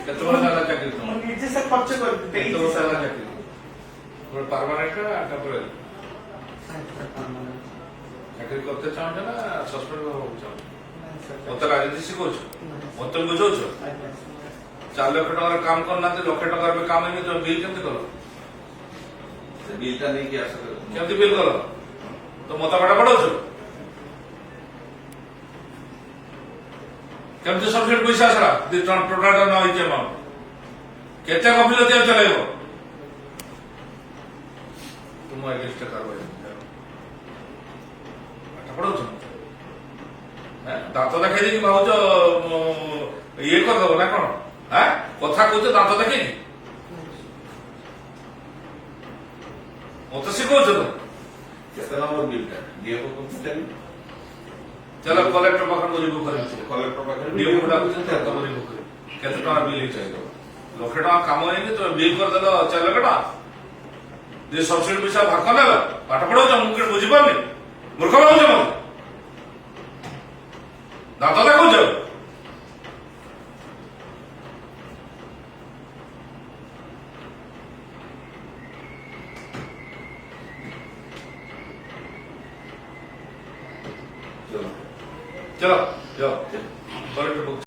କେତେ ବର୍ଷ ହେଲା ଚାକିରି ତମର? ମୁଁ ନିଜେ ସେ ଖର୍ଚ୍ଚ କେତେ କରିଦେଇଛି ବର୍ଷ ହେଲା ସାର୍। ଚାକିରି? ଗୋଟେ ପରମାନେଣ୍ଟ ନା ଟେମ୍ପୋରାରୀ? ଚାକିରି करते चाहते ना सस्पेंड होବାକୁ ଚାହୁଁଛ? ମତେ ରାଜନୀତି ଶିଖଉଛ, ମତେ ବୁଝଉଛ? 4 ଲକ୍ଷ ଟଙ୍କାର କାମ କରୁନାହାନ୍ତି, ଲକ୍ଷ ଟଙ୍କାର ବି କାମ ହେଇନି, ତମେ ବିଲ୍ କେମିତି କଲ? ସେ ବିଲଟା ନେଇକି ଆସ କେମିତି ବିଲ୍ କଲ? ତ ମତ କାଟା ପଢାଉଛ? କେମିତି ସବସିଡି ପଇସା ଆସିଲା? ଟୋଟାଲ ନ ହେଇଛି ଆମାଉଣ୍ଟ କେତେ ଗଫିଲତି ଆଉ ଚଲେଇବ? ତୁମ ଏଗେନ୍ଷ୍ଟ କାରବାଇ ପାଠ ପଢାଉଛ? ଦାନ୍ତ ଦେଖେଇ ଦେଇକି ଭାବୁଛ ଇଏ କରିଦବ ନା କଣ? କଥା କହୁଛ ଦାନ୍ତ ଦେଖେଇକି? ମତେ ଶିଖଉଛ ତ? କେତେ ନମ୍ବର ବିଲଟା ଡିଏଫଓ ପଚାରିବି ଚାଲ କଲେକ୍ଟର ପାଖରେ ରିଭ୍ୟୁ କରିବି, କଲେକ୍ଟର ପାଖରେ ଡିଓ ଡାକୁଛନ୍ତି ତମ ରିଭ୍ୟୁ କରିବି। କେତେ ଟଙ୍କା ବିଲ୍ ହେଇଛି? ଲକ୍ଷେ ଟଙ୍କା କାମ ହେଇନି, ତମେ ବିଲ୍ କରିଦେଲ 4 ଲକ୍ଷ ଟଙ୍କା। ଯେ ସବସିଡି ପଇସା ଭାଗ ନେଲ, ପାଠ ପଢାଉଛ? ମୁଁ କିଛି ବୁଝିପାରୁନି, ମୂର୍ଖ ଭାବୁଛ ମତେ? ଦାନ୍ତ ଦେଖାଉଛ? চলো চলো যাও, কলেক্টর বুক